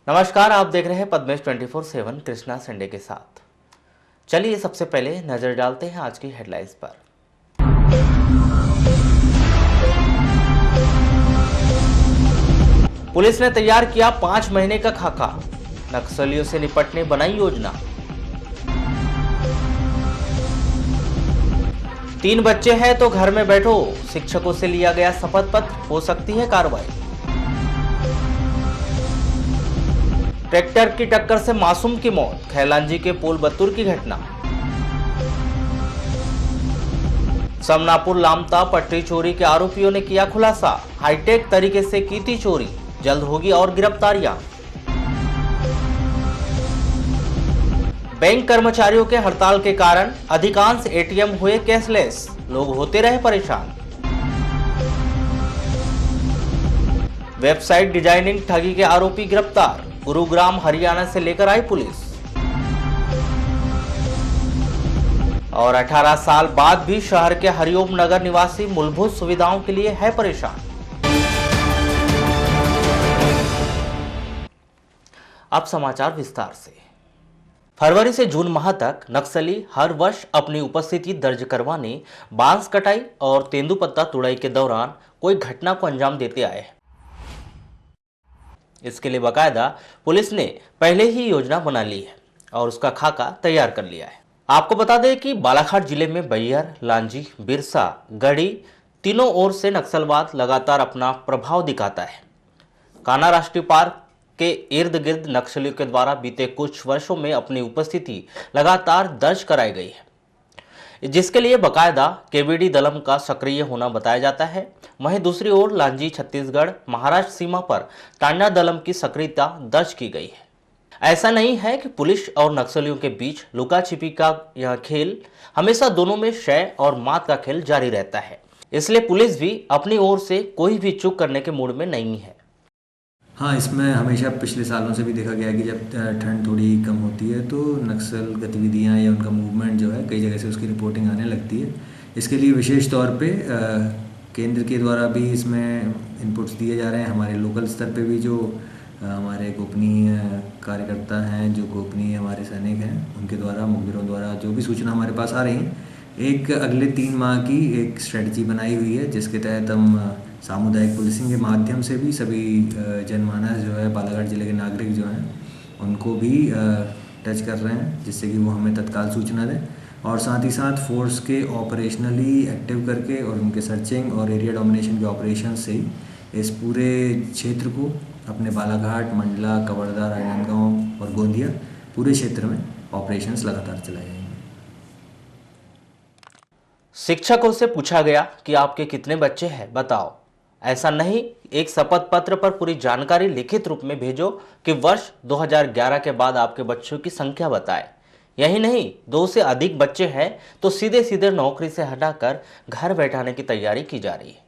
नमस्कार, आप देख रहे हैं पद्मेश 24/7 कृष्णा संडे के साथ। चलिए सबसे पहले नजर डालते हैं आज की हेडलाइंस पर। पुलिस ने तैयार किया 5 महीने का खाका, नक्सलियों से निपटने बनाई योजना। 3 बच्चे हैं तो घर में बैठो, शिक्षकों से लिया गया शपथ पत्र, हो सकती है कार्रवाई। ट्रैक्टर की टक्कर से मासूम की मौत, खैलांजी के पोल बत्तूर की घटना। समनापुर लामता पटरी चोरी के आरोपियों ने किया खुलासा, हाईटेक तरीके से की थी चोरी, जल्द होगी और गिरफ्तारियां। बैंक कर्मचारियों के हड़ताल के कारण अधिकांश एटीएम हुए कैशलेस, लोग होते रहे परेशान। वेबसाइट डिजाइनिंग ठगी के आरोपी गिरफ्तार, गुरुग्राम हरियाणा से लेकर आई पुलिस। और 18 साल बाद भी शहर के हरिओम नगर निवासी मूलभूत सुविधाओं के लिए है परेशान। अब समाचार विस्तार से। फरवरी से जून माह तक नक्सली हर वर्ष अपनी उपस्थिति दर्ज करवाने बांस कटाई और तेंदुपत्ता तुड़ाई के दौरान कोई घटना को अंजाम देते आए हैं। इसके लिए बाकायदा पुलिस ने पहले ही योजना बना ली है और उसका खाका तैयार कर लिया है। आपको बता दें कि बालाघाट जिले में बैयर, लांजी, बिरसा, गढ़ी तीनों ओर से नक्सलवाद लगातार अपना प्रभाव दिखाता है। कान्हा राष्ट्रीय पार्क के इर्द गिर्द नक्सलियों के द्वारा बीते कुछ वर्षों में अपनी उपस्थिति लगातार दर्ज कराई गई है, जिसके लिए बाकायदा केवीडी दलम का सक्रिय होना बताया जाता है। वहीं दूसरी ओर लांजी छत्तीसगढ़ महाराष्ट्र सीमा पर टांडा दलम की सक्रियता दर्ज की गई है। ऐसा नहीं है कि पुलिस और नक्सलियों के बीच लुका छिपी का यह खेल, हमेशा दोनों में शय और मात का खेल जारी रहता है। इसलिए पुलिस भी अपनी ओर से कोई भी चूक करने के मूड में नहीं है। हाँ, इसमें हमेशा पिछले सालों से भी देखा गया है कि जब ठंड थोड़ी कम होती है तो नक्सल गतिविधियाँ या उनका मूवमेंट जो है कई जगह से उसकी रिपोर्टिंग आने लगती है। इसके लिए विशेष तौर पे केंद्र के द्वारा भी इसमें इनपुट्स दिए जा रहे हैं। हमारे लोकल स्तर पे भी जो हमारे गोपनीय कार्यकर्ता हैं, जो गोपनीय हमारे सैनिक हैं, उनके द्वारा मुखबिरों द्वारा जो भी सूचना हमारे पास आ रही हैं, एक अगले 3 माह की एक स्ट्रेटजी बनाई हुई है, जिसके तहत हम सामुदायिक पुलिसिंग के माध्यम से भी सभी जनमानस जो है, बालाघाट जिले के नागरिक जो हैं, उनको भी टच कर रहे हैं, जिससे कि वो हमें तत्काल सूचना दें। और साथ ही साथ फोर्स के ऑपरेशनली एक्टिव करके और उनके सर्चिंग और एरिया डोमिनेशन के ऑपरेशन से ही इस पूरे क्षेत्र को, अपने बालाघाट, मंडला, कवर्धा, राजनांदगांव और गोंदिया पूरे क्षेत्र में ऑपरेशंस लगातार चलाए जाएंगे। शिक्षकों से पूछा गया कि आपके कितने बच्चे हैं, बताओ। ऐसा नहीं, एक शपथ पत्र पर पूरी जानकारी लिखित रूप में भेजो कि वर्ष 2011 के बाद आपके बच्चों की संख्या बताएं। यही नहीं, 2 से अधिक बच्चे हैं तो सीधे सीधे नौकरी से हटाकर घर बैठाने की तैयारी की जा रही है।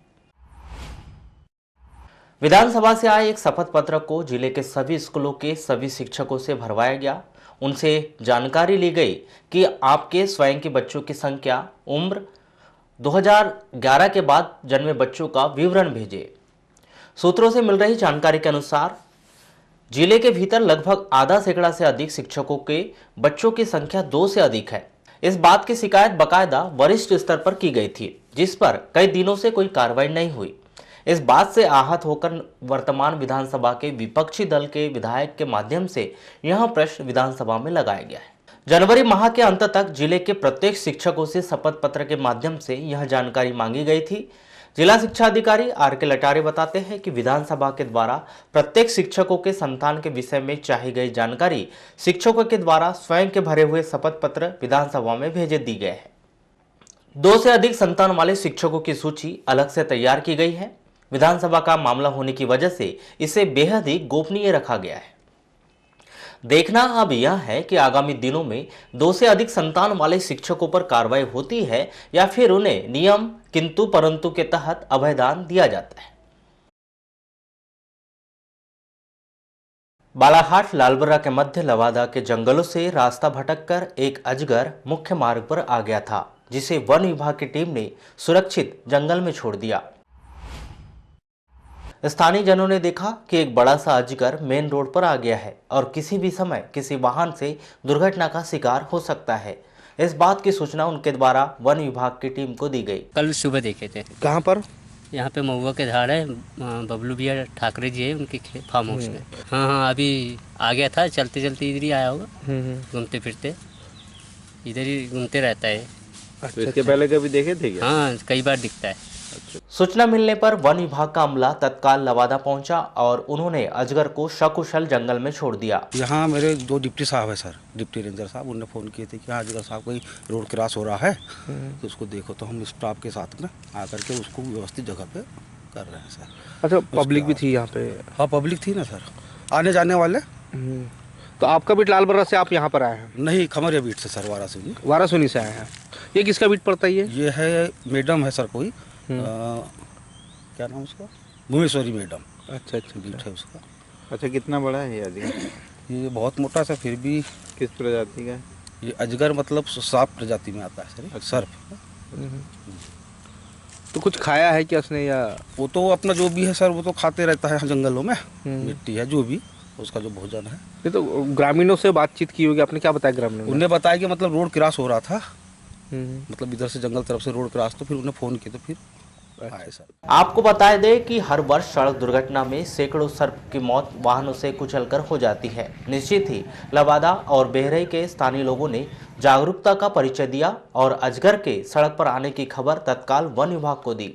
विधानसभा से आए एक शपथ पत्र को जिले के सभी स्कूलों के सभी शिक्षकों से भरवाया गया। उनसे जानकारी ली गई कि आपके स्वयं के बच्चों की संख्या, उम्र, 2011 के बाद जन्मे बच्चों का विवरण भेजे। सूत्रों से मिल रही जानकारी के अनुसार जिले के भीतर लगभग आधा सैकड़ा से अधिक शिक्षकों के बच्चों की संख्या 2 से अधिक है। इस बात की शिकायत बाकायदा वरिष्ठ स्तर पर की गई थी, जिस पर कई दिनों से कोई कार्रवाई नहीं हुई। इस बात से आहत होकर वर्तमान विधानसभा के विपक्षी दल के विधायक के माध्यम से यह प्रश्न विधानसभा में लगाया गया है। जनवरी माह के अंत तक जिले के प्रत्येक शिक्षकों से शपथ पत्र के माध्यम से यह जानकारी मांगी गई थी। जिला शिक्षा अधिकारी आर.के. लटारे बताते हैं कि विधानसभा के द्वारा प्रत्येक शिक्षकों के संतान के विषय में चाही गई जानकारी शिक्षकों के द्वारा स्वयं के भरे हुए शपथ पत्र विधानसभा में भेजे दी गए हैं। 2 से अधिक संतान वाले शिक्षकों की सूची अलग से तैयार की गई है। विधानसभा का मामला होने की वजह से इसे बेहद ही गोपनीय रखा गया है। देखना अब यह है कि आगामी दिनों में 2 से अधिक संतान वाले शिक्षकों पर कार्रवाई होती है या फिर उन्हें नियम किंतु परंतु के तहत अभयदान दिया जाता है। बालाघाट लालबर्रा के मध्य लवादा के जंगलों से रास्ता भटककर एक अजगर मुख्य मार्ग पर आ गया था, जिसे वन विभाग की टीम ने सुरक्षित जंगल में छोड़ दिया। स्थानीय जनों ने देखा कि एक बड़ा सा अजगर मेन रोड पर आ गया है और किसी भी समय किसी वाहन से दुर्घटना का शिकार हो सकता है। इस बात की सूचना उनके द्वारा वन विभाग की टीम को दी गई। कल सुबह देखे थे। कहाँ पर? यहाँ पे महुआ के झाड़ है, बबलू भैया ठाकरे जी है उनके फार्म हाउस में। हाँ, अभी आ गया था, चलते चलते इधर ही आया होगा, घूमते फिरते इधर ही घूमते रहता है। अच्छा, इसके पहले कभी देखे थे क्या? हाँ, कई बार दिखता है। सूचना मिलने पर वन विभाग का अमला तत्काल लवादा पहुंचा और उन्होंने अजगर को सकुशल जंगल में छोड़ दिया। यहाँ मेरे दो डिप्टी साहब है सर, डिप्टी रेंजर साहब, उन्होंने फ़ोन किए थे कि हाँ अजगर साहब कोई रोड क्रॉस हो रहा है तो उसको देखो। तो हम स्टाफ के साथ में आकर के उसको व्यवस्थित जगह पे कर रहे हैं सर। अच्छा, पब्लिक भी थी यहाँ पे? हाँ, पब्लिक थी ना सर, आने जाने वाले। तो आपका बीट लाल बर्रा से आप यहाँ पर आए हैं? नहीं, खमरिया बीट से सर, वाराणसी। वाराणसी से आए हैं। ये किसका बीट पड़ता है? ये है मैडम है सर कोई, क्या नाम उसका, भुवनेश्वरी मैडम। अच्छा अच्छा, बीट है उसका। अच्छा, कितना बड़ा है ये अजगर? ये बहुत मोटा सा, फिर भी किस प्रजाति का? ये अजगर मतलब सांप प्रजाति में आता है सर, सर्प। तो कुछ खाया है क्या उसने या? वो तो अपना जो भी है सर वो तो खाते रहता है जंगलों में, मिट्टी है जो भी उसका जो भोजन है। ये तो ग्रामीणों से बातचीत की होगी, आपने क्या बताया ग्रामीणों ने? उन्हें बताया कि मतलब रोड क्रॉस हो रहा था, मतलब इधर से जंगल तरफ से रोड क्रॉस, तो फिर उन्हें फ़ोन किया तो फिर आए सर। आपको बता दें कि हर वर्ष सड़क दुर्घटना में सैकड़ों सर्प की मौत वाहनों से कुचलकर हो जाती है। निश्चित ही लवादा और बेहरई के स्थानीय लोगों ने जागरूकता का परिचय दिया और अजगर के सड़क पर आने की खबर तत्काल वन विभाग को दी,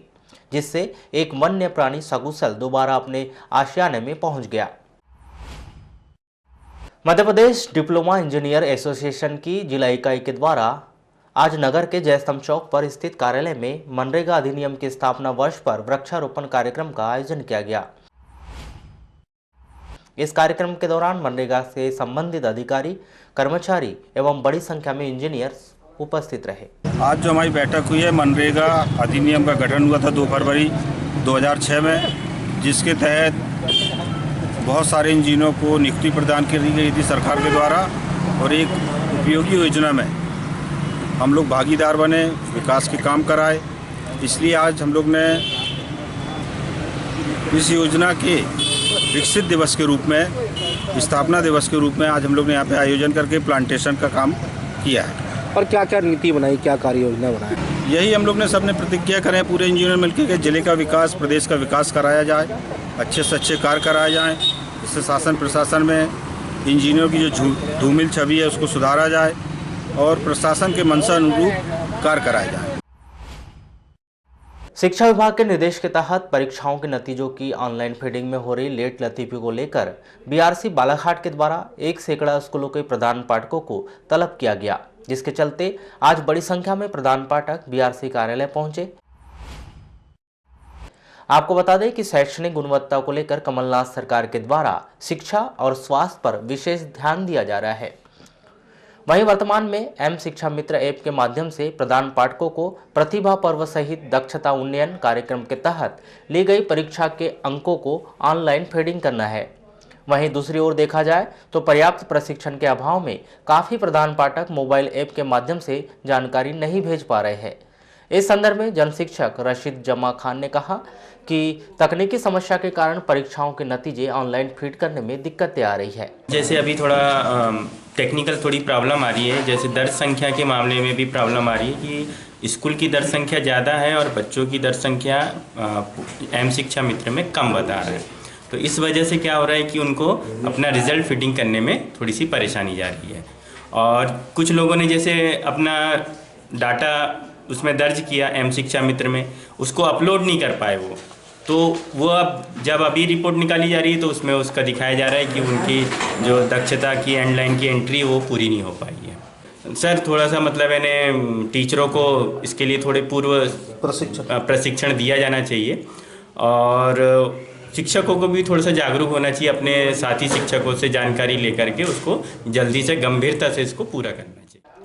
जिससे एक वन्य प्राणी सकुशल दोबारा अपने आशियाने में पहुंच गया। Madhya Pradesh diploma engineer association की जिला इकाई के द्वारा आज नगर के जयस्तंभ चौक पर स्थित कार्यालय में मनरेगा अधिनियम की स्थापना वर्ष पर वृक्षारोपण कार्यक्रम का आयोजन किया गया। इस कार्यक्रम के दौरान मनरेगा से संबंधित अधिकारी, कर्मचारी एवं बड़ी संख्या में इंजीनियर्स उपस्थित रहे। आज जो हमारी बैठक हुई है, मनरेगा अधिनियम का गठन हुआ था 2 फरवरी 2006 में, जिसके तहत बहुत सारे इंजीनियरों को नियुक्ति प्रदान की गई थी सरकार के द्वारा, और एक उपयोगी योजना में हम लोग भागीदार बने, विकास के काम कराए। इसलिए आज हम लोग ने इस योजना के विकसित दिवस के रूप में, स्थापना दिवस के रूप में आज हम लोग ने यहाँ पे आयोजन करके प्लांटेशन का काम किया है। और क्या क्या नीति बनाई, क्या कार्य योजना बनाई? यही हम लोग ने सबने प्रतिज्ञा करें पूरे इंजीनियर मिलकर के जिले का विकास, प्रदेश का विकास कराया जाए, अच्छे से अच्छे कार्य कराए जाएँ। इससे शासन प्रशासन में इंजीनियर की जो धूमिल छवि है उसको सुधारा जाए और प्रशासन के मंशा अनुरूप कार्य कराए जाए। शिक्षा विभाग के निर्देश के तहत परीक्षाओं के नतीजों की ऑनलाइन फीडिंग में हो रही लेट लतीफी को लेकर बीआरसी बालाघाट के द्वारा 1 सैकड़ा स्कूलों के प्रधान पाठकों को तलब किया गया, जिसके चलते आज बड़ी संख्या में प्रधान पाठक बीआरसी कार्यालय पहुंचे। आपको बता दें कि शैक्षणिक गुणवत्ता को लेकर कमलनाथ सरकार के द्वारा शिक्षा और स्वास्थ्य पर विशेष ध्यान दिया जा रहा है। वहीं वर्तमान में एम शिक्षा मित्र ऐप के माध्यम से प्रधान पाठकों को प्रतिभा पर्व सहित दक्षता उन्नयन कार्यक्रम के तहत ली गई परीक्षा के अंकों को ऑनलाइन फीडिंग करना है। वहीं दूसरी ओर देखा जाए तो पर्याप्त प्रशिक्षण के अभाव में काफ़ी प्रधान पाठक मोबाइल ऐप के माध्यम से जानकारी नहीं भेज पा रहे हैं। इस संदर्भ में जन शिक्षक रशीद जमा खान ने कहा कि तकनीकी समस्या के कारण परीक्षाओं के नतीजे ऑनलाइन फीड करने में दिक्कतें आ रही है। जैसे अभी थोड़ा टेक्निकल थोड़ी प्रॉब्लम आ रही है, जैसे दर्ज संख्या के मामले में भी प्रॉब्लम आ रही है कि स्कूल की दर्ज संख्या ज़्यादा है और बच्चों की दर्ज संख्या एम शिक्षा मित्र में कम बता रहा है। तो इस वजह से क्या हो रहा है कि उनको अपना रिजल्ट फिटिंग करने में थोड़ी सी परेशानी जा रही है। और कुछ लोगों ने जैसे अपना डाटा उसमें दर्ज किया एम शिक्षा मित्र में, उसको अपलोड नहीं कर पाए तो वो अब जब अभी रिपोर्ट निकाली जा रही है तो उसमें उसका दिखाया जा रहा है कि उनकी जो दक्षता की एंड लाइन की एंट्री वो पूरी नहीं हो पाई है। सर थोड़ा सा मतलब यानी टीचरों को इसके लिए थोड़े पूर्व प्रशिक्षण दिया जाना चाहिए और शिक्षकों को भी थोड़ा सा जागरूक होना चाहिए, अपने साथी शिक्षकों से जानकारी लेकर के उसको जल्दी से गंभीरता से इसको पूरा करना चाहिए।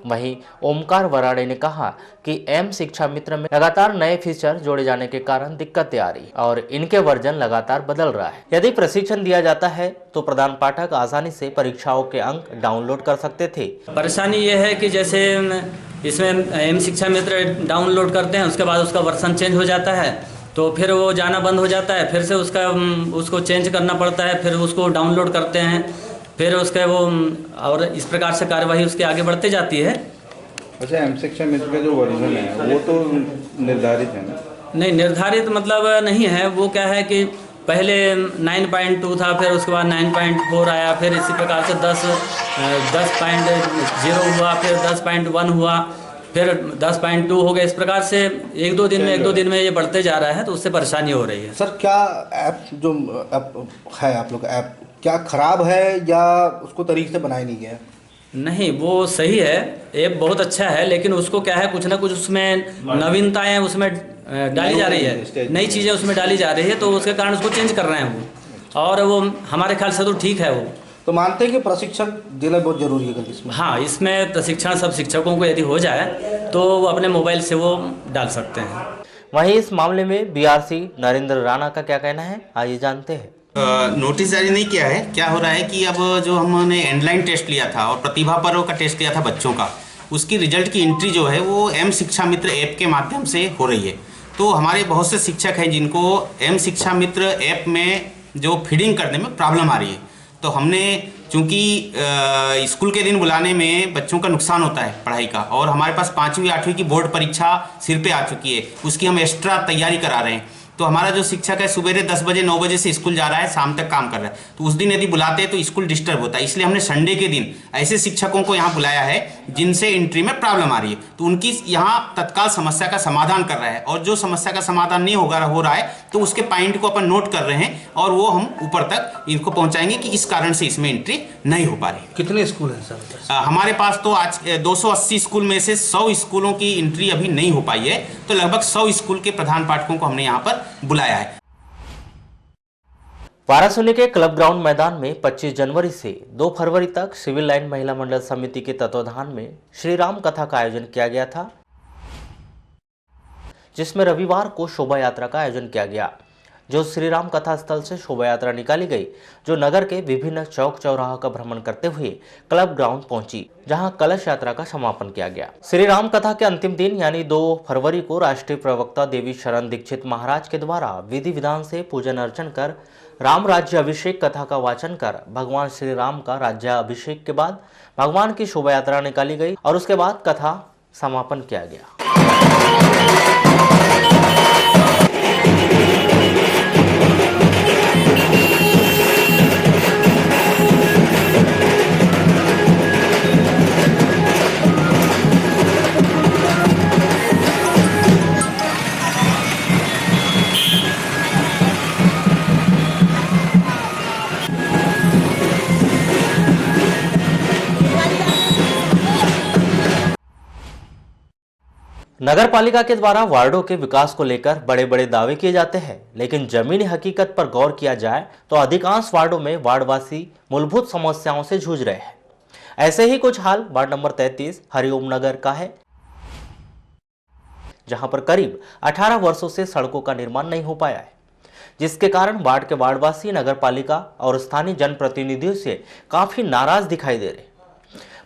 वहीं ओमकार वराड़े ने कहा कि एम शिक्षा मित्र में लगातार नए फीचर जोड़े जाने के कारण दिक्कतें आ रही और इनके वर्जन लगातार बदल रहा है। यदि प्रशिक्षण दिया जाता है तो प्रधान पाठक आसानी से परीक्षाओं के अंक डाउनलोड कर सकते थे। परेशानी ये है कि जैसे इसमें एम शिक्षा मित्र डाउनलोड करते हैं, उसके बाद उसका वर्जन चेंज हो जाता है तो फिर वो जाना बंद हो जाता है, फिर से उसको चेंज करना पड़ता है, फिर उसको डाउनलोड करते हैं, फिर उसके वो और इस प्रकार से कार्यवाही उसके आगे बढ़ते जाती है। अच्छा, एम शिक्षा मित्र का जो वर्जन है वो तो निर्धारित है ना? नहीं, निर्धारित मतलब नहीं है। वो क्या है कि पहले 9.2 था, फिर उसके बाद 9.4 आया, फिर इसी प्रकार से 10.0 हुआ, फिर 10.1 हुआ, फिर 10.2 हो गया। इस प्रकार से एक दो दिन में ये बढ़ते जा रहा है, तो उससे परेशानी हो रही है। सर क्या ऐप जो ऐप है आप लोग का, ऐप क्या खराब है या उसको तरीके से बनाया नहीं गया है? नहीं, वो सही है, ऐप बहुत अच्छा है, लेकिन उसको क्या है कुछ ना कुछ उसमें नवीनताएं उसमें डाली जा रही है, नई चीज़ें उसमें डाली जा रही है, तो उसके कारण उसको चेंज कर रहे हैं वो, और वो हमारे ख्याल से तो ठीक है। वो तो मानते हैं कि प्रशिक्षण देना बहुत जरूरी है इसमें? हाँ, इसमें प्रशिक्षण सब शिक्षकों को यदि हो जाए तो वो अपने मोबाइल से वो डाल सकते हैं। वहीं इस मामले में बीआरसी नरेंद्र राणा का क्या कहना है, आइए जानते हैं। नोटिस जारी नहीं किया है। क्या हो रहा है कि अब जो हमने एंडलाइन टेस्ट लिया था और प्रतिभा पर्व का टेस्ट लिया था बच्चों का, उसकी रिजल्ट की एंट्री जो है वो एम शिक्षा मित्र ऐप के माध्यम से हो रही है। तो हमारे बहुत से शिक्षक हैं जिनको एम शिक्षा मित्र ऐप में जो फीडिंग करने में प्रॉब्लम आ रही है, तो हमने चूँकि स्कूल के दिन बुलाने में बच्चों का नुकसान होता है पढ़ाई का, और हमारे पास 5वीं 8वीं की बोर्ड परीक्षा सिर पे आ चुकी है, उसकी हम एक्स्ट्रा तैयारी करा रहे हैं। तो हमारा जो शिक्षक है सुबह 10 बजे 9 बजे से स्कूल जा रहा है, शाम तक काम कर रहा है, तो उस दिन यदि बुलाते हैं तो स्कूल डिस्टर्ब होता है। इसलिए हमने संडे के दिन ऐसे शिक्षकों को यहाँ बुलाया है जिनसे एंट्री में प्रॉब्लम आ रही है, तो उनकी यहाँ तत्काल समस्या का समाधान कर रहा है, और जो समस्या का समाधान नहीं हो रहा है तो उसके पॉइंट को अपन नोट कर रहे हैं और वो हम ऊपर तक इनको पहुँचाएंगे कि इस कारण से इसमें एंट्री नहीं हो पा रही। कितने स्कूल हैं सर? हमारे पास तो आज 280 स्कूल में से 100 स्कूलों की एंट्री अभी नहीं हो पाई है, तो लगभग 100 स्कूल के प्रधान पाठकों को हमने यहाँ पर बुलाया है। वाराणसी के क्लब ग्राउंड मैदान में 25 जनवरी से 2 फरवरी तक सिविल लाइन महिला मंडल समिति के तत्वाधान में श्री राम कथा का आयोजन किया गया था, जिसमें रविवार को शोभा यात्रा का आयोजन किया गया, जो श्री राम कथा स्थल से शोभा यात्रा निकाली गई, जो नगर के विभिन्न चौक चौराहा का भ्रमण करते हुए क्लब ग्राउंड पहुंची, जहां कलश यात्रा का समापन किया गया। श्री राम कथा के अंतिम दिन यानी 2 फरवरी को राष्ट्रीय प्रवक्ता देवी शरण दीक्षित महाराज के द्वारा विधि विधान से पूजन अर्चन कर राम राज्य अभिषेक कथा का वाचन कर भगवान श्री राम का राज्य अभिषेक के बाद भगवान की शोभा यात्रा निकाली गई और उसके बाद कथा समापन किया गया। नगर पालिका के द्वारा वार्डों के विकास को लेकर बड़े बड़े दावे किए जाते हैं, लेकिन जमीनी हकीकत पर गौर किया जाए तो अधिकांश वार्डों में वार्डवासी मूलभूत समस्याओं से जूझ रहे हैं। ऐसे ही कुछ हाल वार्ड नंबर 33 हरिओम नगर का है, जहां पर करीब 18 वर्षों से सड़कों का निर्माण नहीं हो पाया है, जिसके कारण वार्ड के वार्डवासी नगर पालिका और स्थानीय जनप्रतिनिधियों से काफी नाराज दिखाई दे रहे।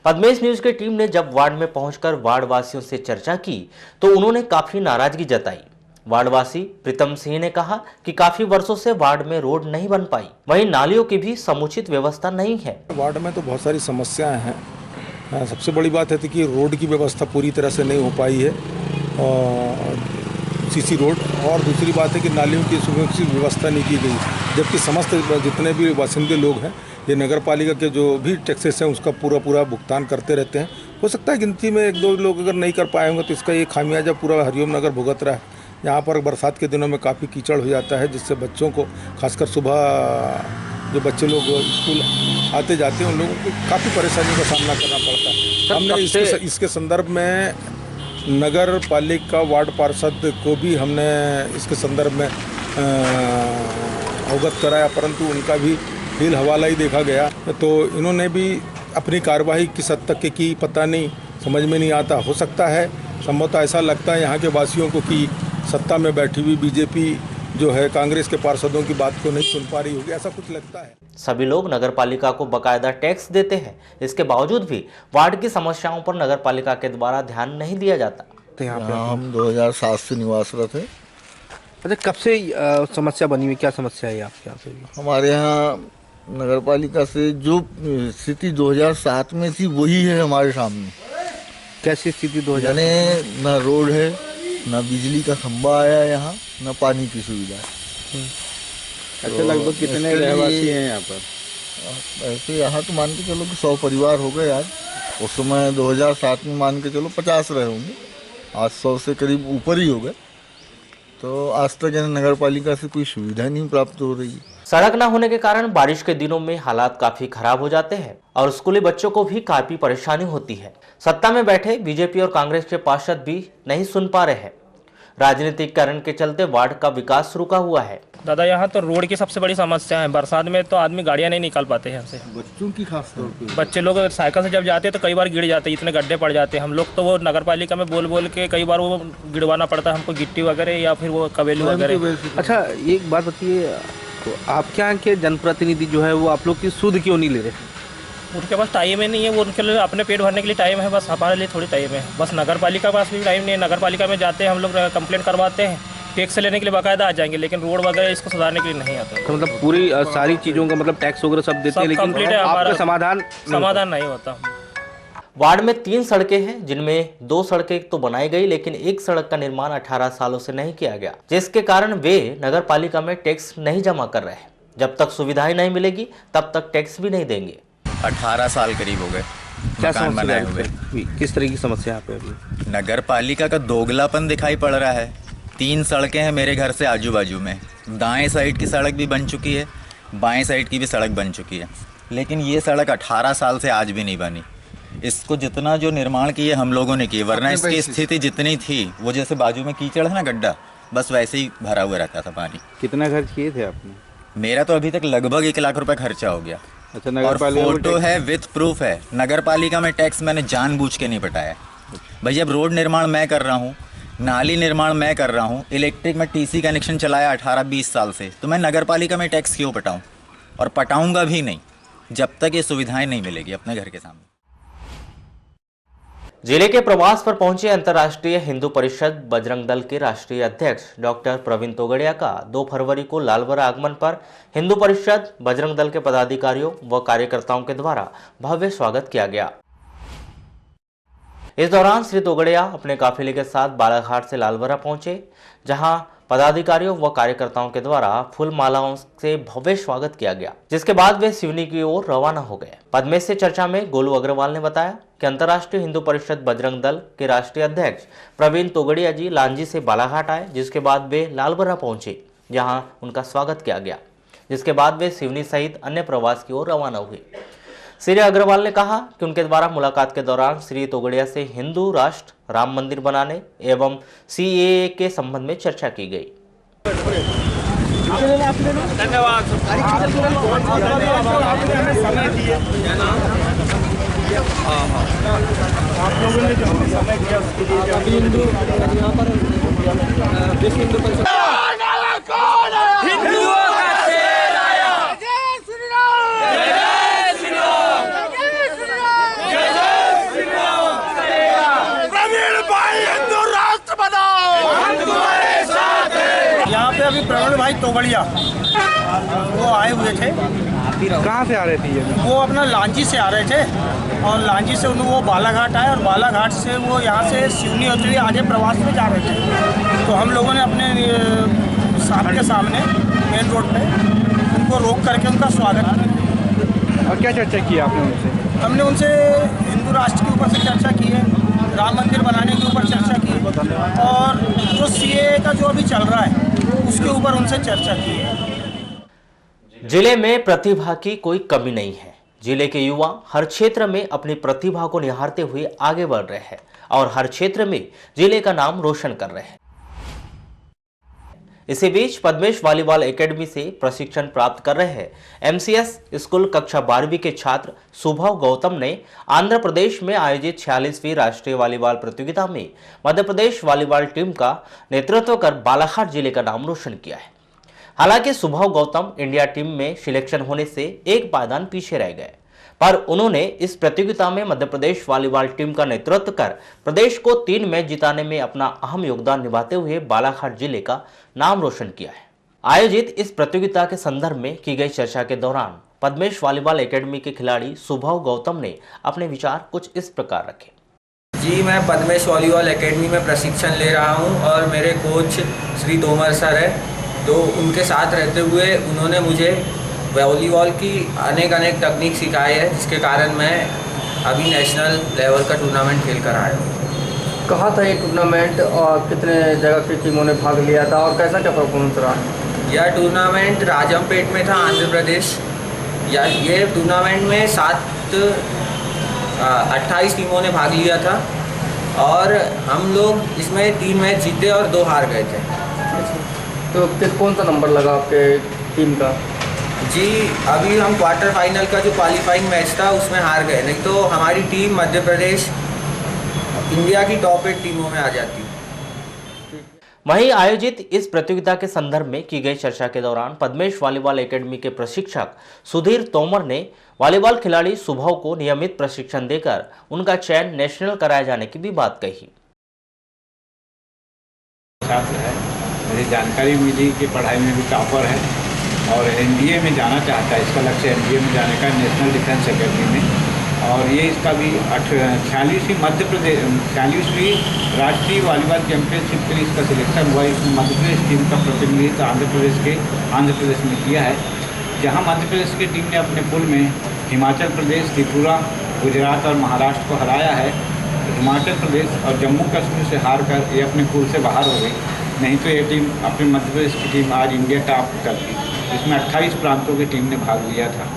पद्मेश न्यूज की टीम ने जब वार्ड में पहुंचकर वार्ड वासियों से चर्चा की तो उन्होंने काफी नाराजगी जताई। वार्डवासी प्रीतम सिंह ने कहा कि काफी वर्षों से वार्ड में रोड नहीं बन पाई, वहीं नालियों की भी समुचित व्यवस्था नहीं है। वार्ड में तो बहुत सारी समस्याएं हैं। सबसे बड़ी बात है कि रोड की व्यवस्था पूरी तरह से नहीं हो पाई है, सीसी रोड, और दूसरी बात है कि नालियों की सुरक्षित व्यवस्था नहीं की गई, जबकि समस्त जितने भी बासिंदे लोग हैं ये नगर पालिका के जो भी टैक्सेस हैं उसका पूरा भुगतान करते रहते हैं। हो सकता है गिनती में 1-2 लोग अगर नहीं कर पाए होंगे तो इसका ये खामियाजा पूरा हरिओम नगर भुगत रहा है। यहाँ पर बरसात के दिनों में काफ़ी कीचड़ हो जाता है, जिससे बच्चों को, खासकर सुबह जो बच्चे लोग स्कूल आते जाते हैं उन लोगों को काफ़ी परेशानियों का सामना करना पड़ता है। हमने इसके संदर्भ में नगर पालिका वार्ड पार्षद को भी हमने इसके संदर्भ में अवगत कराया, परंतु उनका भी हील हवाला ही देखा गया, तो इन्होंने भी अपनी कार्रवाई किस हद तक की पता नहीं, समझ में नहीं आता। हो सकता है, संभवतः ऐसा लगता है यहाँ के वासियों को कि सत्ता में बैठी हुई बीजेपी जो है कांग्रेस के पार्षदों की बात को नहीं सुन पा रही होगी, ऐसा कुछ लगता है। सभी लोग नगर पालिका को बकायदा टैक्स देते हैं, इसके बावजूद भी वार्ड की समस्याओं पर नगर पालिका के द्वारा ध्यान नहीं दिया जाता। यहाँ हम 2007 से निवासरत है। अच्छा, कब से समस्या बनी हुई, क्या समस्या है आपके यहाँ पे? हमारे यहाँ नगर पालिका से जो स्थिति 2007 में थी वही है हमारे सामने। कैसी स्थिति 2000? यानी ना रोड है, ना बिजली का खंबा आया यहाँ, ना पानी की सुविधा है। अच्छा, लगभग कितने रहवासी हैं यहाँ पर? ऐसे यहाँ तो मान के चलो कि 100 परिवार हो गए आज। उस समय 2007 में मान के चलो 50 रहे होंगे, आज 100 से करीब ऊपर ही हो गए। तो आज तक नगर पालिका से कोई सुविधा नहीं प्राप्त हो रही है। सड़क न होने के कारण बारिश के दिनों में हालात काफी खराब हो जाते हैं और स्कूली बच्चों को भी काफी परेशानी होती है। सत्ता में बैठे बीजेपी और कांग्रेस के पार्षद भी नहीं सुन पा रहे हैं। राजनीतिकरण के चलते वार्ड का विकास रुका हुआ है। दादा, यहाँ तो रोड की सबसे बड़ी समस्या है। बरसात में तो आदमी गाड़ियाँ नहीं निकाल पाते हैं यहाँ से। बच्चों की खास तौर पे बच्चे लोग साइकिल से जब जाते हैं तो कई बार गिर जाते हैं, इतने गड्ढे पड़ जाते हैं। हम लोग तो वो नगर पालिका में बोल बोल के कई बार वो गिरवाना पड़ता है हमको, गिट्टी वगैरह या फिर वो कबेलू वगैरह। अच्छा, एक बात बताइए, तो आपके यहाँ के जनप्रतिनिधि जो है वो आप लोग की सुध क्यों नहीं ले रहे? उनके पास टाइम ही नहीं है। वो उनके लिए अपने पेट भरने के लिए टाइम है, बस हमारे लिए थोड़ी टाइम है। बस नगर पालिका पास भी टाइम नहीं है। नगर पालिका में जाते हैं हम लोग, कंप्लेंट करवाते हैं, टैक्स लेने के लिए बाकायदा आ जाएंगे, लेकिन रोड वगैरह इसको सुधारने के लिए नहीं आता। तो मतलब पूरी सारी चीज़ों का मतलब टैक्स वगैरह सब देते हैं, लेकिन आपका समाधान नहीं होता। वार्ड में 3 सड़कें हैं, जिनमें 2 सड़कें तो बनाई गई, लेकिन एक सड़क का निर्माण 18 सालों से नहीं किया गया, जिसके कारण वे नगर पालिका में टैक्स नहीं जमा कर रहे हैं। जब तक सुविधाएं नहीं मिलेगी तब तक टैक्स भी नहीं देंगे। 18 साल करीब हो गए क्या मकान बनाए हुए। किस तरह की समस्या यहाँ पे अभी? नगर पालिका का दोगलापन दिखाई पड़ रहा है। 3 सड़कें हैं मेरे घर से आजू बाजू में। दाएं साइड की सड़क भी बन चुकी है, बाएं साइड की भी सड़क बन चुकी है, लेकिन ये सड़क 18 साल से आज भी नहीं बनी। इसको जितना जो निर्माण किए हम लोगों ने किए, वरना इसकी स्थिति जितनी थी, वो जैसे बाजू में कीचड़ है ना गड्ढा, बस वैसे ही भरा हुआ रहता था पानी। कितना खर्च किए थे आपने? मेरा तो अभी तक लगभग 1 लाख रुपए खर्चा हो गया। अच्छा, और फोटो है, विथ प्रूफ है। नगर पालिका में टैक्स मैंने जानबूझ के नहीं पटाया। भैया, अब रोड निर्माण मैं कर रहा हूँ, नाली निर्माण मैं कर रहा हूँ, इलेक्ट्रिक में टीसी कनेक्शन चलाया 18-20 साल से, तो मैं नगर पालिका में टैक्स क्यों पटाऊँ? और पटाऊँगा भी नहीं जब तक ये सुविधाएं नहीं मिलेगी अपने घर के सामने। जिले के प्रवास पर पहुंचे अंतर्राष्ट्रीय हिंदू परिषद बजरंग दल के राष्ट्रीय अध्यक्ष डॉक्टर प्रवीण तोगड़िया का 2 फरवरी को लालबरा आगमन पर हिंदू परिषद बजरंग दल के पदाधिकारियों व कार्यकर्ताओं के द्वारा भव्य स्वागत किया गया। इस दौरान श्री तोगड़िया अपने काफिले के साथ बालाघाट से लालबरा पहुंचे, जहां पदाधिकारियों व कार्यकर्ताओं के द्वारा फूल मालाओं से भव्य स्वागत किया गया, जिसके बाद वे सिवनी की ओर रवाना हो गए। पद्मेश से चर्चा में गोलू अग्रवाल ने बताया कि अंतर्राष्ट्रीय हिंदू परिषद बजरंग दल के राष्ट्रीय अध्यक्ष प्रवीण तोगड़िया जी लांजी से बालाघाट आए, जिसके बाद वे लालबरा पहुंचे, जहां उनका स्वागत किया गया, जिसके बाद वे सिवनी सहित अन्य प्रवास की ओर रवाना हुए। श्री अग्रवाल ने कहा कि उनके द्वारा मुलाकात के दौरान श्री तोगड़िया से हिंदू राष्ट्र राम मंदिर बनाने एवं सीएए के संबंध में चर्चा की गई। आप लोगों ने जो समय दिया उसके लिए यहाँ पे अभी प्रवीण भाई तोगड़िया वो आए हुए थे। कहाँ से आ रहे थे ये? वो अपना लांजी से आ रहे थे और लांजी से वो बालाघाट आए और बालाघाट से वो यहाँ से सिवनी होते हुए आगे प्रवास में जा रहे थे। तो हम लोगों ने अपने साहब के सामने मेन रोड पे उनको रोक करके उनका स्वागत किया। और क्या चर्चा की आपने उनसे? हमने उनसे हिंदू राष्ट्र के ऊपर से चर्चा की है, राम मंदिर बनाने के ऊपर चर्चा की है और जो सीएए का जो अभी चल रहा है उसके ऊपर उनसे चर्चा की है। जिले में प्रतिभा की कोई कमी नहीं है। जिले के युवा हर क्षेत्र में अपनी प्रतिभा को निहारते हुए आगे बढ़ रहे हैं और हर क्षेत्र में जिले का नाम रोशन कर रहे हैं। इसी बीच पद्मेश वॉलीबॉल एकेडमी से प्रशिक्षण प्राप्त कर रहे हैं एमसीएस स्कूल कक्षा 12वीं के छात्र शुभव गौतम ने आंध्र प्रदेश में आयोजित 46वीं राष्ट्रीय वॉलीबॉल प्रतियोगिता में मध्य प्रदेश वॉलीबॉल टीम का नेतृत्व कर बालाघाट जिले का नाम रोशन किया है। हालांकि शुभव गौतम इंडिया टीम में सिलेक्शन होने से एक पायदान पीछे रह गए। पर उन्होंने इस प्रतियोगिता में मध्य प्रदेश वॉलीबॉल टीम का नेतृत्व कर प्रदेश को 3 मैच जिताने में अपना अहम योगदान निभाते हुए बालाघाट जिले का नाम रोशन किया है। आयोजित इस प्रतियोगिता के संदर्भ में की गई चर्चा के दौरान पद्मेश वॉलीबॉल एकेडमी के खिलाड़ी शुभव गौतम ने अपने विचार कुछ इस प्रकार रखे। जी, मैं पद्मेश वॉलीबॉल एकेडमी में प्रशिक्षण ले रहा हूं और मेरे कोच श्री तोमर सर है, तो उनके साथ रहते हुए उन्होंने मुझे वॉलीबॉल की अनेक तकनीक सिखाई है, जिसके कारण मैं अभी नेशनल लेवल का टूर्नामेंट खेल कर आया हूँ। कहाँ था ये टूर्नामेंट और कितने जगह की टीमों ने भाग लिया था और कैसा क्या परफॉर्मेंस रहा? यह टूर्नामेंट राजमपेट में था, आंध्र प्रदेश। ये टूर्नामेंट में 28 टीमों ने भाग लिया था और हम लोग इसमें 3 मैच जीते और 2 हार गए थे। तो कौन सा नंबर लगा आपके टीम का? जी, अभी हम क्वार्टर फाइनल का जो क्वालिफाइंग मैच था उसमें हार गए, नहीं तो हमारी टीम मध्य प्रदेश इंडिया की टॉप 8 टीमों में आ जाती। वहीं आयोजित इस प्रतियोगिता के संदर्भ में की गई चर्चा के दौरान पद्मेश वॉलीबॉल एकेडमी के प्रशिक्षक सुधीर तोमर ने वॉलीबॉल खिलाड़ी शुभव को नियमित प्रशिक्षण देकर उनका चयन नेशनल कराए जाने की भी बात कही। छात्र है, मुझे जानकारी मिली कि पढ़ाई में भी टॉपर है और एनडीए में जाना चाहता है। इसका लक्ष्य एनडीए में जाने का, नेशनल डिफेंस एकेडमी में, और ये इसका भी 46वीं मध्य प्रदेश 46वीं राष्ट्रीय वॉलीबॉल चैंपियनशिप के लिए इसका सिलेक्शन हुआ। इसमें मध्य प्रदेश टीम का प्रतिनिधित्व आंध्र प्रदेश में किया है, जहां मध्य प्रदेश की टीम ने अपने पूल में हिमाचल प्रदेश, त्रिपुरा, गुजरात और महाराष्ट्र को हराया है। हिमाचल प्रदेश और जम्मू कश्मीर से हार कर ये अपने पूल से बाहर हो गई, नहीं तो ये टीम अपने मध्य प्रदेश की टीम आज इंडिया टॉप करती। इसमें 28 प्रांतों की टीम ने भाग लिया था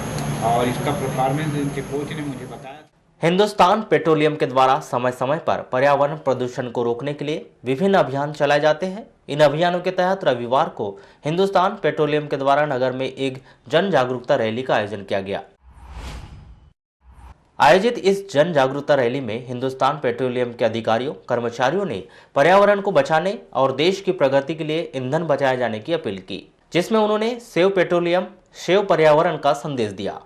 और इसका परफॉर्मेंस इनके कोच ने मुझे बताया। हिंदुस्तान पेट्रोलियम के द्वारा समय समय पर पर्यावरण प्रदूषण को रोकने के लिए विभिन्न अभियान चलाए जाते हैं। इन अभियानों के तहत रविवार को हिंदुस्तान पेट्रोलियम के द्वारा नगर में एक जन जागरूकता रैली का आयोजन किया गया। आयोजित इस जन जागरूकता रैली में हिंदुस्तान पेट्रोलियम के अधिकारियों कर्मचारियों ने पर्यावरण को बचाने और देश की प्रगति के लिए ईंधन बचाए जाने की अपील की, जिसमें उन्होंने सेव पेट्रोलियम सेव पर्यावरण का संदेश दिया।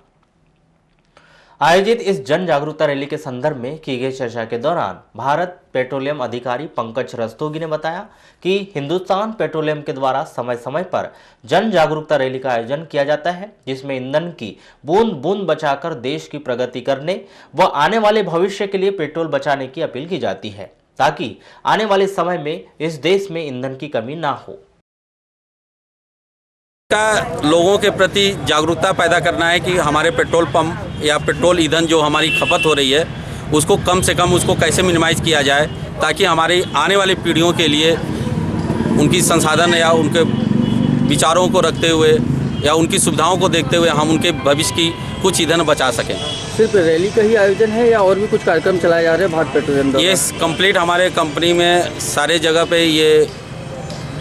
आयोजित इस जन जागरूकता रैली के संदर्भ में की गई चर्चा के दौरान भारत पेट्रोलियम अधिकारी पंकज रस्तोगी ने बताया कि हिंदुस्तान पेट्रोलियम के द्वारा समय समय पर जन जागरूकता रैली का आयोजन किया जाता है, जिसमें ईंधन की बूंद बूंद बचाकर देश की प्रगति करने व आने वाले भविष्य के लिए पेट्रोल बचाने की अपील की जाती है, ताकि आने वाले समय में इस देश में ईंधन की कमी ना हो। का लोगों के प्रति जागरूकता पैदा करना है कि हमारे पेट्रोल पंप या पेट्रोल ईंधन जो हमारी खपत हो रही है उसको कम से कम उसको कैसे मिनिमाइज़ किया जाए, ताकि हमारी आने वाली पीढ़ियों के लिए उनकी संसाधन या उनके विचारों को रखते हुए या उनकी सुविधाओं को देखते हुए हम उनके भविष्य की कुछ ईंधन बचा सकें। सिर्फ रैली का ही आयोजन है या और भी कुछ कार्यक्रम चलाए जा रहे हैं भारत पेट्रोलियम द्वारा? ये कंप्लीट हमारे कंपनी में सारे जगह पे ये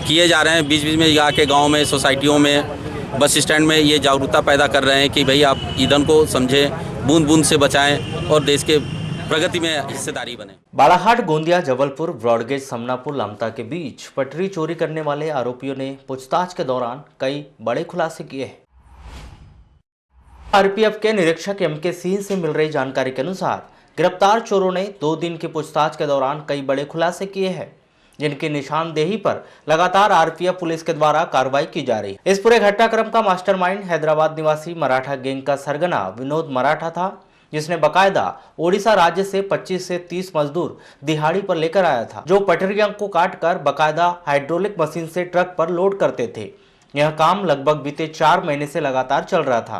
किए जा रहे हैं। बीच बीच में जाके गांव में, सोसाइटियों में, बस स्टैंड में ये जागरूकता पैदा कर रहे हैं कि भाई आप ईंधन को समझें, बूंद बूंद से बचाएं और देश के प्रगति में हिस्सेदारी बने। बालाघाट, गोंदिया, जबलपुर, ब्रॉडगेज, समनापुर, लामता के बीच पटरी चोरी करने वाले आरोपियों ने पूछताछ के दौरान कई बड़े खुलासे किए हैं। आरपीएफ के निरीक्षक एमके सिंह से मिल रही जानकारी के अनुसार गिरफ्तार चोरों ने 2 दिन की पूछताछ के दौरान कई बड़े खुलासे किए हैं, जिनकी निशानदेही पर लगातार आरपीएफ पुलिस के द्वारा कार्रवाई की जा रही है। इस पूरे घटनाक्रम का मास्टरमाइंड हैदराबाद निवासी मराठा गैंग का सरगना विनोद मराठा था, जिसने बकायदा ओडिशा राज्य से 25 से 30 मजदूर दिहाड़ी पर लेकर आया था, जो पटरियों को काटकर बकायदा हाइड्रोलिक मशीन से ट्रक पर लोड करते थे। यह काम लगभग बीते 4 महीने से लगातार चल रहा था।